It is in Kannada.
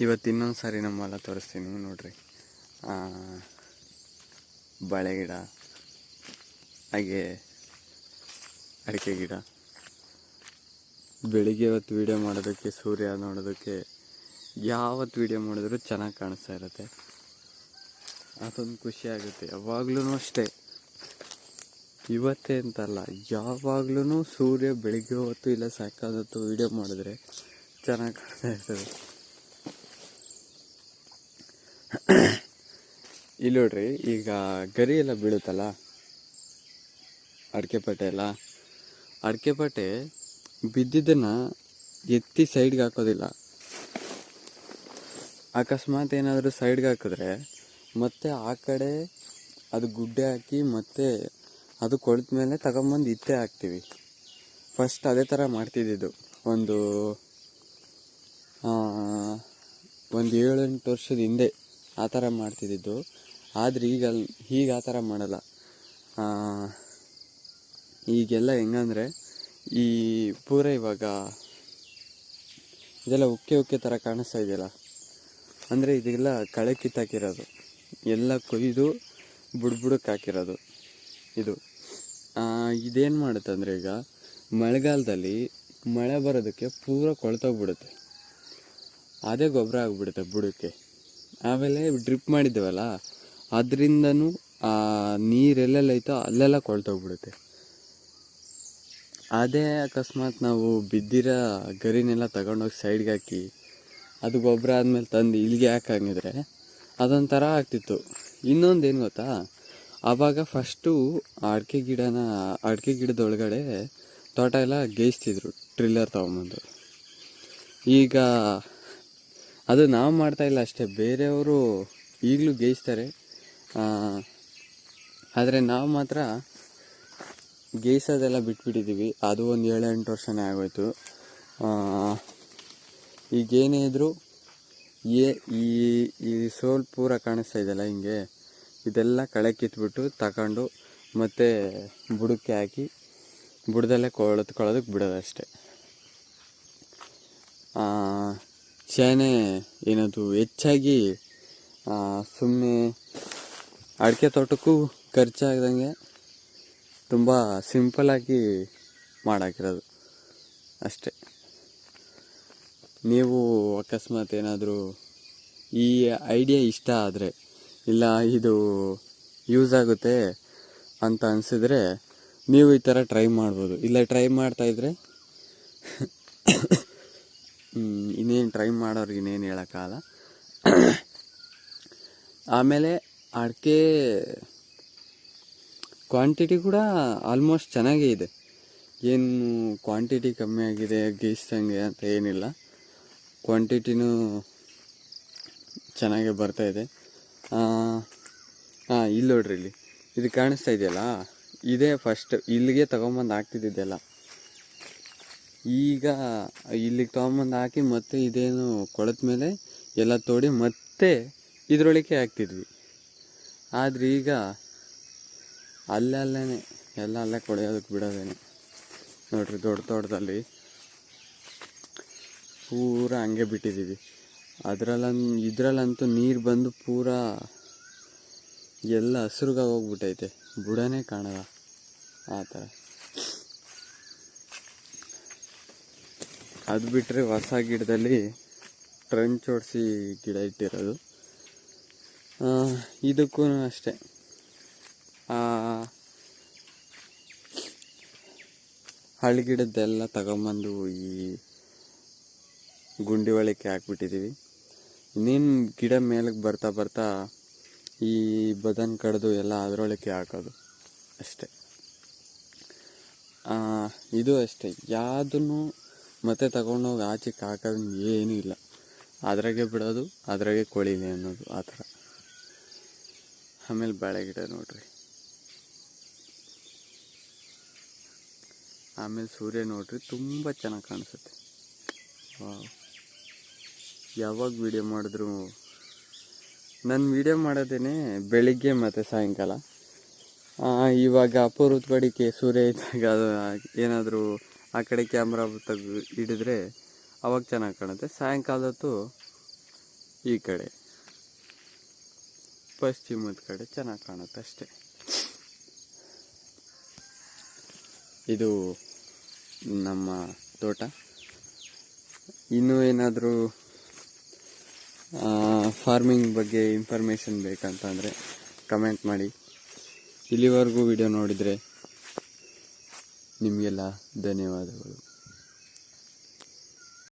ಇವತ್ತು ಇನ್ನೊಂದು ಸಾರಿ ನಮ್ಮ ಹೊಲ ತೋರಿಸ್ತೀನಿ ನೋಡ್ರಿ. ಬಾಳೆ ಗಿಡ, ಹಾಗೆ ಅಡಿಕೆ ಗಿಡ. ಬೆಳಿಗ್ಗೆ ಇವತ್ತು ವೀಡಿಯೋ ಮಾಡೋದಕ್ಕೆ, ಸೂರ್ಯ ನೋಡೋದಕ್ಕೆ ಯಾವತ್ತು ವೀಡಿಯೋ ಮಾಡಿದ್ರು ಚೆನ್ನಾಗಿ ಕಾಣಿಸ್ತಾ ಇರುತ್ತೆ. ಅದೊಂದು ಖುಷಿ ಆಗುತ್ತೆ. ಯಾವಾಗ್ಲೂ ಅಷ್ಟೇ, ಇವತ್ತೇ ಅಂತಲ್ಲ, ಯಾವಾಗ್ಲೂ ಸೂರ್ಯ ಬೆಳಿಗ್ಗೆ ಹೊತ್ತು ಇಲ್ಲ ಸಾಯಂಕಾಲ ಹೊತ್ತು ವೀಡಿಯೋ ಮಾಡಿದ್ರೆ ಚೆನ್ನಾಗಿ ಕಾಣ್ತಾ ಇರ್ತದೆ. ಇಲ್ಲಿ ನೋಡ್ರಿ, ಈಗ ಗರಿ ಎಲ್ಲ ಬೀಳುತ್ತಲ್ಲ, ಅಡಿಕೆ ಪಟ್ಟೆ ಎಲ್ಲ, ಅಡಿಕೆ ಪಟ್ಟೆ ಬಿದ್ದಿದ್ದನ್ನು ಎತ್ತಿ ಸೈಡ್ಗೆ ಹಾಕೋದಿಲ್ಲ. ಅಕಸ್ಮಾತ್ ಏನಾದರೂ ಸೈಡ್ಗೆ ಹಾಕಿದ್ರೆ ಮತ್ತೆ ಆ ಕಡೆ ಅದು ಗುಡ್ಡೆ ಹಾಕಿ ಮತ್ತೆ ಅದು ಕೊಳೆತ ಮೇಲೆ ತಗೊಂಬಂದು ಇತ್ತೆ ಹಾಕ್ತೀವಿ. ಫಸ್ಟ್ ಅದೇ ಥರ ಮಾಡ್ತಿದ್ದಿದ್ದು ಒಂದು 7-8 ವರ್ಷದ ಹಿಂದೆ ಆ ಥರ ಮಾಡ್ತಿದ್ದಿದ್ದು. ಆದರೆ ಈಗ ಆ ಥರ ಮಾಡಲ್ಲ. ಈಗೆಲ್ಲ ಹೆಂಗಂದರೆ ಈ ಪೂರ ಇವಾಗ ಇದೆಲ್ಲ ಉಕ್ಕೆ ಥರ ಕಾಣಿಸ್ತಾ ಇದೆಯಲ್ಲ, ಅಂದರೆ ಇದೆಲ್ಲ ಕಳೆ ಕಿತ್ತಾಕಿರೋದು, ಎಲ್ಲ ಕೊಯ್ದು ಬುಡಕ್ಕೆ ಹಾಕಿರೋದು ಇದು. ಇದೇನು ಮಾಡುತ್ತೆ ಅಂದರೆ, ಈಗ ಮಳೆಗಾಲದಲ್ಲಿ ಮಳೆ ಬರೋದಕ್ಕೆ ಪೂರ ಕೊಳ್ತೋಗ್ಬಿಡುತ್ತೆ, ಅದೇ ಗೊಬ್ಬರ ಆಗಿಬಿಡುತ್ತೆ ಬುಡಕ್ಕೆ. ಆಮೇಲೆ ಡ್ರಿಪ್ ಮಾಡಿದ್ದೇವಲ್ಲ, ಅದರಿಂದನೂ ನೀರೆಲ್ಲೆಲ್ಲೈತೋ ಅಲ್ಲೆಲ್ಲ ಕೊಳ್ತೋಗ್ಬಿಡುತ್ತೆ. ಅದೇ ಅಕಸ್ಮಾತ್ ನಾವು ಬಿದ್ದಿರೋ ಗರಿನೆಲ್ಲ ತಗೊಂಡೋಗಿ ಸೈಡ್ಗೆ ಹಾಕಿ ಅದು ಗೊಬ್ಬರ ಆದಮೇಲೆ ತಂದು ಇಲ್ಲಿಗೆ ಹಾಕಂಗಿದ್ರೆ ಅದೊಂಥರ ಆಗ್ತಿತ್ತು. ಇನ್ನೊಂದೇನು ಗೊತ್ತಾ, ಆವಾಗ ಫಸ್ಟು ಅಡಿಕೆ ಗಿಡದೊಳಗಡೆ ತೋಟ ಎಲ್ಲ ಗೇಯಿಸ್ತಿದ್ರು ಟ್ರಿಲ್ಲರ್ ತೊಗೊಂಬಂದು. ಈಗ ಅದು ನಾವು ಮಾಡ್ತಾಯಿಲ್ಲ ಅಷ್ಟೇ, ಬೇರೆಯವರು ಈಗಲೂ ಗೇಯಿಸ್ತಾರೆ. ಆದರೆ ನಾವು ಮಾತ್ರ ಗೇಯಿಸೋದೆಲ್ಲ ಬಿಟ್ಬಿಟ್ಟಿದ್ದೀವಿ. ಅದು ಒಂದು 7-8 ವರ್ಷನೇ ಆಗೋಯ್ತು. ಈಗೇನೇ ಇದ್ದರೂ ಈ ಸೋಲ್ ಪೂರ ಕಾಣಿಸ್ತಾ ಇದೆಯಲ್ಲ, ಹಿಂಗೆ ಇದೆಲ್ಲ ಕಳೆ ಕಿತ್ಬಿಟ್ಟು ತಗೊಂಡು ಮತ್ತೆ ಬುಡಕ್ಕೆ ಹಾಕಿ ಬುಡದಲ್ಲೇ ಕೊಳೋದಕ್ಕೆ ಬಿಡೋದಷ್ಟೆ. ಶಾನೆ ಏನದು ಹೆಚ್ಚಾಗಿ ಸುಮ್ಮನೆ ಅಡಿಕೆ ತೋಟಕ್ಕೂ ಖರ್ಚಾಗ್ದಂಗೆ ತುಂಬ ಸಿಂಪಲ್ಲಾಗಿ ಮಾಡಾಕಿರೋದು ಅಷ್ಟೆ. ನೀವು ಅಕಸ್ಮಾತ್ ಏನಾದರೂ ಈ ಐಡಿಯಾ ಇಷ್ಟ ಆದರೆ, ಇಲ್ಲ ಇದು ಯೂಸ್ ಆಗುತ್ತೆ ಅಂತ ಅನಿಸಿದ್ರೆ ನೀವು ಈ ಥರ ಟ್ರೈ ಮಾಡ್ಬೋದು. ಇಲ್ಲ ಟ್ರೈ ಮಾಡ್ತಾಯಿದ್ರೆ ಇನ್ನೇನು ಟ್ರೈ ಮಾಡೋರಿಗೆ ಇನ್ನೇನು ಹೇಳೋಕ್ಕಾಗಲ್ಲ. ಆಮೇಲೆ ಅಡಿಕೆ ಕ್ವಾಂಟಿಟಿ ಕೂಡ ಆಲ್ಮೋಸ್ಟ್ ಚೆನ್ನಾಗೇ ಇದೆ, ಏನು ಕ್ವಾಂಟಿಟಿ ಕಮ್ಮಿ ಆಗಿದೆ ಗೇಯಿಸ್ದಂಗೆ ಅಂತ ಏನಿಲ್ಲ. ಕ್ವಾಂಟಿಟಿನೂ ಚೆನ್ನಾಗೇ ಬರ್ತಾಯಿದೆ. ಇಲ್ಲಿ ನೋಡ್ರಿ, ಇಲ್ಲಿ ಇದು ಕಾಣಿಸ್ತಾ ಇದೆಯಲ್ಲ, ಇದೇ ಫಸ್ಟ್ ಇಲ್ಲಿಗೆ ತೊಗೊಂಬಂದು ಹಾಕ್ತಿದ್ದಿದ್ದೆಲ್ಲ. ಈಗ ಇಲ್ಲಿಗೆ ತೊಗೊಂಬಂದು ಹಾಕಿ ಮತ್ತೆ ಇದೇನು ಕೊಳೆತ ಮೇಲೆ ಎಲ್ಲ ತೋಡಿ ಮತ್ತೆ ಇದರೊಳಗೆ ಹಾಕ್ತಿದ್ವಿ. ಆದರೆ ಈಗ ಅಲ್ಲೇ ಎಲ್ಲ ಅಲ್ಲೇ ಕೊಳೆಯೋದಕ್ಕೆ ಬಿಡೋದೇನೆ. ನೋಡ್ರಿ, ದೊಡ್ಡ ತೋಟದಲ್ಲಿ ಪೂರ ಹಂಗೆ ಬಿಟ್ಟಿದ್ದೀವಿ. ಇದರಲ್ಲಂತೂ ನೀರು ಬಂದು ಪೂರ ಎಲ್ಲ ಹಸ್ರುಗಾಗಿ ಹೋಗ್ಬಿಟ್ಟೈತೆ, ಬುಡನೇ ಕಾಣಲ್ಲ ಆ ಥರ. ಅದು ಬಿಟ್ಟರೆ ಹೊಸ ಗಿಡದಲ್ಲಿ ಟ್ರಂಚ್ ಹೊಡಿಸಿ ಗಿಡ ಇಟ್ಟಿರೋದು. ಇದಕ್ಕೂ ಅಷ್ಟೇ, ಹಳ್ಳಿ ಗಿಡದ್ದೆಲ್ಲ ತಗೊಂಬಂದು ಈ ಗುಂಡಿ ಒಳಕ್ಕೆ ಹಾಕ್ಬಿಟ್ಟಿದ್ದೀವಿ. ಇನ್ನೇನು ಗಿಡ ಮೇಲಕ್ಕೆ ಬರ್ತಾ ಈ ಬದನ್ ಕಡ್ದು ಎಲ್ಲ ಅದರೊಳಕ್ಕೆ ಹಾಕೋದು ಅಷ್ಟೆ. ಇದು ಅಷ್ಟೇ, ಯಾವುದನ್ನು ಮತ್ತೆ ತಗೊಂಡೋಗಿ ಆಚೆಗೆ ಹಾಕೋದು ಏನೂ ಇಲ್ಲ, ಅದ್ರಾಗೆ ಬಿಡೋದು, ಅದ್ರಾಗೆ ಕೊಳಿಲಿ ಅನ್ನೋದು ಆ ಥರ. ಆಮೇಲೆ ಬಾಳೆ ಗಿಡ ನೋಡ್ರಿ, ಆಮೇಲೆ ಸೂರ್ಯ ನೋಡ್ರಿ, ತುಂಬ ಚೆನ್ನಾಗಿ ಕಾಣಿಸುತ್ತೆ. ಯಾವಾಗ ವೀಡಿಯೋ ಮಾಡಿದ್ರು, ನಾನು ವೀಡಿಯೋ ಮಾಡೋದೇನೆ ಬೆಳಿಗ್ಗೆ ಮತ್ತು ಸಾಯಂಕಾಲ. ಇವಾಗ ಅಪರೂಪದ ಕಡೆಗೆ ಸೂರ್ಯ ಇದ್ದಾಗ ಅದು ಏನಾದರೂ ಆ ಕಡೆ ಕ್ಯಾಮ್ರಾ ಹಿಡಿದ್ರೆ ಅವಾಗ ಚೆನ್ನಾಗಿ ಕಾಣುತ್ತೆ. ಸಾಯಂಕಾಲ ಹೊತ್ತು ಈ ಕಡೆ ಪಶ್ಚಿಮದ ಕಡೆ ಚೆನ್ನಾಗಿ ಕಾಣುತ್ತೆ ಅಷ್ಟೇ. ಇದು ನಮ್ಮ ತೋಟ. ಇನ್ನೂ ಏನಾದರೂ ಫಾರ್ಮಿಂಗ್ ಬಗ್ಗೆ ಇನ್ಫಾರ್ಮೇಷನ್ ಬೇಕಂತಂದರೆ ಕಮೆಂಟ್ ಮಾಡಿ. ಇಲ್ಲಿವರೆಗೂ ವಿಡಿಯೋ ನೋಡಿದರೆ ನಿಮಗೆಲ್ಲ ಧನ್ಯವಾದಗಳು.